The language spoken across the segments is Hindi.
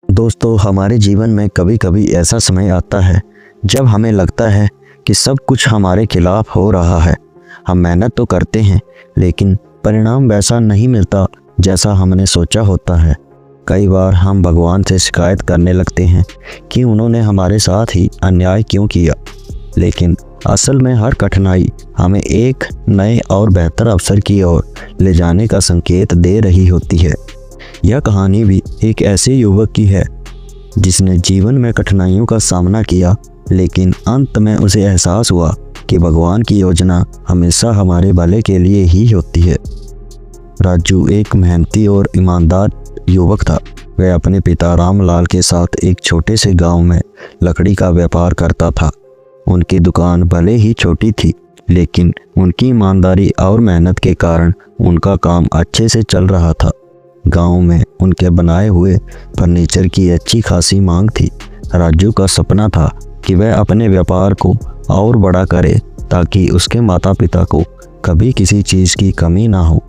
दोस्तों, हमारे जीवन में कभी कभी ऐसा समय आता है जब हमें लगता है कि सब कुछ हमारे खिलाफ हो रहा है। हम मेहनत तो करते हैं लेकिन परिणाम वैसा नहीं मिलता जैसा हमने सोचा होता है। कई बार हम भगवान से शिकायत करने लगते हैं कि उन्होंने हमारे साथ ही अन्याय क्यों किया, लेकिन असल में हर कठिनाई हमें एक नए और बेहतर अवसर की ओर ले जाने का संकेत दे रही होती है। यह कहानी भी एक ऐसे युवक की है जिसने जीवन में कठिनाइयों का सामना किया, लेकिन अंत में उसे एहसास हुआ कि भगवान की योजना हमेशा हमारे भले के लिए ही होती है। राजू एक मेहनती और ईमानदार युवक था। वह अपने पिता रामलाल के साथ एक छोटे से गांव में लकड़ी का व्यापार करता था। उनकी दुकान भले ही छोटी थी, लेकिन उनकी ईमानदारी और मेहनत के कारण उनका काम अच्छे से चल रहा था। गांव में उनके बनाए हुए फर्नीचर की अच्छी खासी मांग थी। राजू का सपना था कि वह अपने व्यापार को और बड़ा करे ताकि उसके माता पिता को कभी किसी चीज़ की कमी ना हो।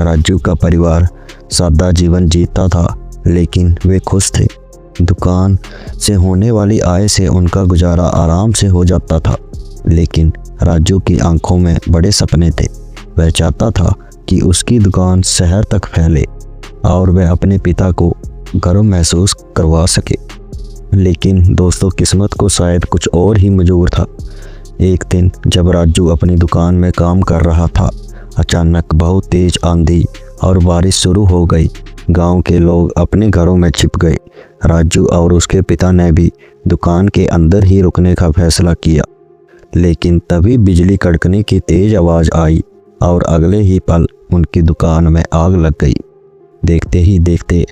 राजू का परिवार सादा जीवन जीता था, लेकिन वे खुश थे। दुकान से होने वाली आय से उनका गुजारा आराम से हो जाता था, लेकिन राजू की आंखों में बड़े सपने थे। वह चाहता था कि उसकी दुकान शहर तक फैले और वह अपने पिता को गर्व महसूस करवा सके। लेकिन दोस्तों, किस्मत को शायद कुछ और ही मंजूर था। एक दिन जब राजू अपनी दुकान में काम कर रहा था, अचानक बहुत तेज आंधी और बारिश शुरू हो गई। गांव के लोग अपने घरों में छिप गए। राजू और उसके पिता ने भी दुकान के अंदर ही रुकने का फैसला किया, लेकिन तभी बिजली कड़कने की तेज आवाज़ आई और अगले ही पल उनकी दुकान में आग लग गई। देखते ही देखते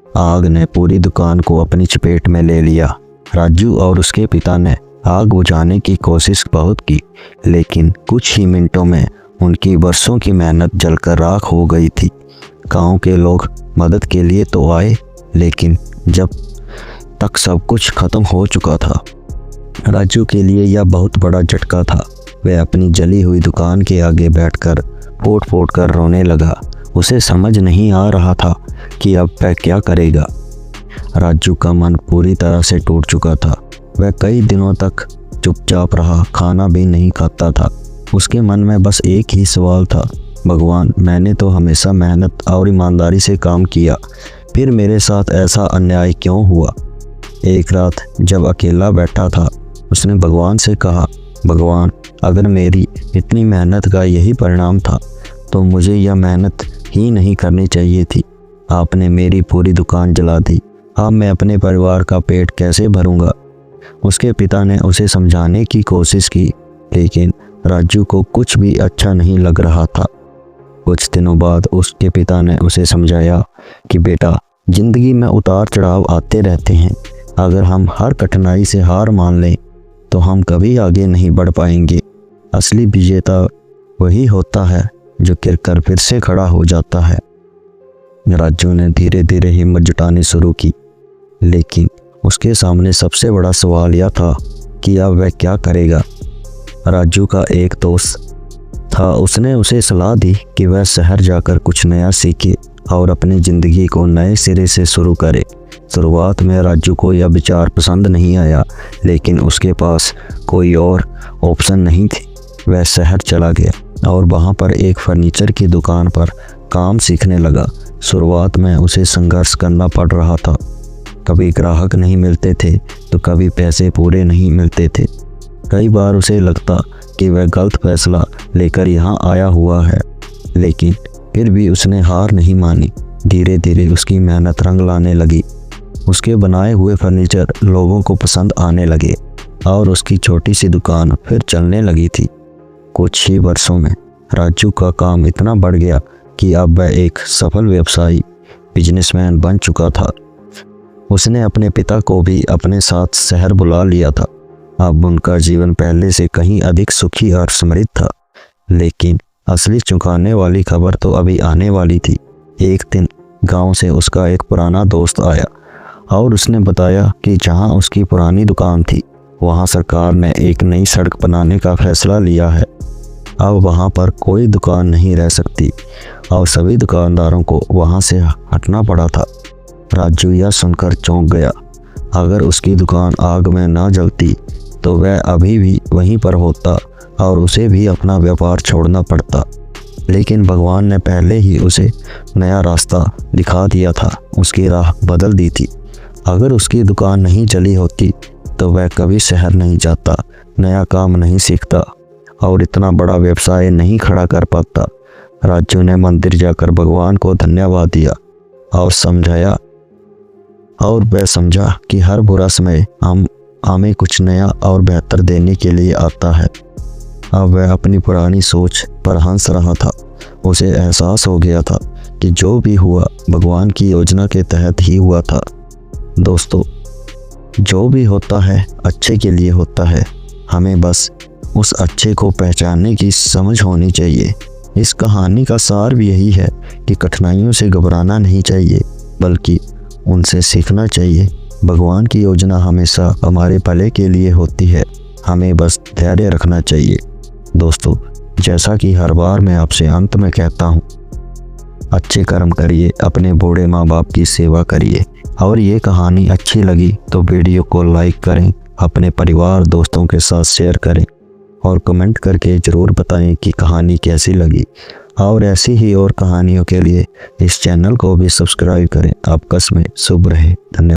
आग ने पूरी दुकान को अपनी चपेट में ले लिया। राजू और उसके पिता ने आग बुझाने की कोशिश बहुत की, लेकिन कुछ ही मिनटों में उनकी बरसों की मेहनत जलकर राख हो गई थी। गांव के लोग मदद के लिए तो आए, लेकिन जब तक सब कुछ खत्म हो चुका था, राजू के लिए यह बहुत बड़ा झटका था। वह अपनी जली हुई दुकान के आगे बैठकर फूट फूट कर रोने लगा। उसे समझ नहीं आ रहा था कि अब वह क्या करेगा। राजू का मन पूरी तरह से टूट चुका था। वह कई दिनों तक चुपचाप रहा, खाना भी नहीं खाता था। उसके मन में बस एक ही सवाल था, भगवान, मैंने तो हमेशा मेहनत और ईमानदारी से काम किया, फिर मेरे साथ ऐसा अन्याय क्यों हुआ। एक रात जब अकेला बैठा था, उसने भगवान से कहा, भगवान, अगर मेरी इतनी मेहनत का यही परिणाम था तो मुझे यह मेहनत ही नहीं करनी चाहिए थी। आपने मेरी पूरी दुकान जला दी। अब मैं अपने परिवार का पेट कैसे भरूंगा। उसके पिता ने उसे समझाने की कोशिश की, लेकिन राजू को कुछ भी अच्छा नहीं लग रहा था। कुछ दिनों बाद उसके पिता ने उसे समझाया कि बेटा, जिंदगी में उतार चढ़ाव आते रहते हैं। अगर हम हर कठिनाई से हार मान लें तो हम कभी आगे नहीं बढ़ पाएंगे। असली विजेता वही होता है जो गिरकर फिर से खड़ा हो जाता है। राजू ने धीरे धीरे हिम्मत जुटानी शुरू की, लेकिन उसके सामने सबसे बड़ा सवाल यह था कि अब वह क्या करेगा। राजू का एक दोस्त था, उसने उसे सलाह दी कि वह शहर जाकर कुछ नया सीखे और अपनी ज़िंदगी को नए सिरे से शुरू करे। शुरुआत में राजू को यह विचार पसंद नहीं आया, लेकिन उसके पास कोई और ऑप्शन नहीं थी। वह शहर चला गया और वहाँ पर एक फर्नीचर की दुकान पर काम सीखने लगा। शुरुआत में उसे संघर्ष करना पड़ रहा था। कभी ग्राहक नहीं मिलते थे तो कभी पैसे पूरे नहीं मिलते थे। कई बार उसे लगता कि वह गलत फैसला लेकर यहाँ आया हुआ है, लेकिन फिर भी उसने हार नहीं मानी। धीरे धीरे उसकी मेहनत रंग लाने लगी। उसके बनाए हुए फर्नीचर लोगों को पसंद आने लगे और उसकी छोटी सी दुकान फिर चलने लगी थी। कुछ ही वर्षों में राजू का काम इतना बढ़ गया कि अब वह एक सफल व्यवसायी बिजनेसमैन बन चुका था। उसने अपने पिता को भी अपने साथ शहर बुला लिया था। अब उनका जीवन पहले से कहीं अधिक सुखी और समृद्ध था, लेकिन असली चौंकाने वाली खबर तो अभी आने वाली थी। एक दिन गांव से उसका एक पुराना दोस्त आया और उसने बताया कि जहां उसकी पुरानी दुकान थी, वहां सरकार ने एक नई सड़क बनाने का फैसला लिया है। अब वहां पर कोई दुकान नहीं रह सकती और सभी दुकानदारों को वहां से हटना पड़ा था। राजू यह सुनकर चौंक गया। अगर उसकी दुकान आग में ना जलती तो वह अभी भी वहीं पर होता और उसे भी अपना व्यापार छोड़ना पड़ता। लेकिन भगवान ने पहले ही उसे नया रास्ता दिखा दिया था, उसकी राह बदल दी थी। अगर उसकी दुकान नहीं जली होती तो वह कभी शहर नहीं जाता, नया काम नहीं सीखता और इतना बड़ा व्यवसाय नहीं खड़ा कर पाता। राजू ने मंदिर जाकर भगवान को धन्यवाद दिया और वह समझा कि हर बुरा समय हमें कुछ नया और बेहतर देने के लिए आता है। अब वह अपनी पुरानी सोच पर हंस रहा था। उसे एहसास हो गया था कि जो भी हुआ भगवान की योजना के तहत ही हुआ था। दोस्तों, जो भी होता है अच्छे के लिए होता है। हमें बस उस अच्छे को पहचानने की समझ होनी चाहिए। इस कहानी का सार भी यही है कि कठिनाइयों से घबराना नहीं चाहिए, बल्कि उनसे सीखना चाहिए। भगवान की योजना हमेशा हमारे भले के लिए होती है, हमें बस धैर्य रखना चाहिए। दोस्तों, जैसा कि हर बार मैं आपसे अंत में कहता हूँ, अच्छे कर्म करिए, अपने बूढ़े माँ बाप की सेवा करिए। और ये कहानी अच्छी लगी तो वीडियो को लाइक करें, अपने परिवार दोस्तों के साथ शेयर करें और कमेंट करके ज़रूर बताएं कि कहानी कैसी लगी। और ऐसी ही और कहानियों के लिए इस चैनल को भी सब्सक्राइब करें। आपका समय शुभ रहे। धन्यवाद।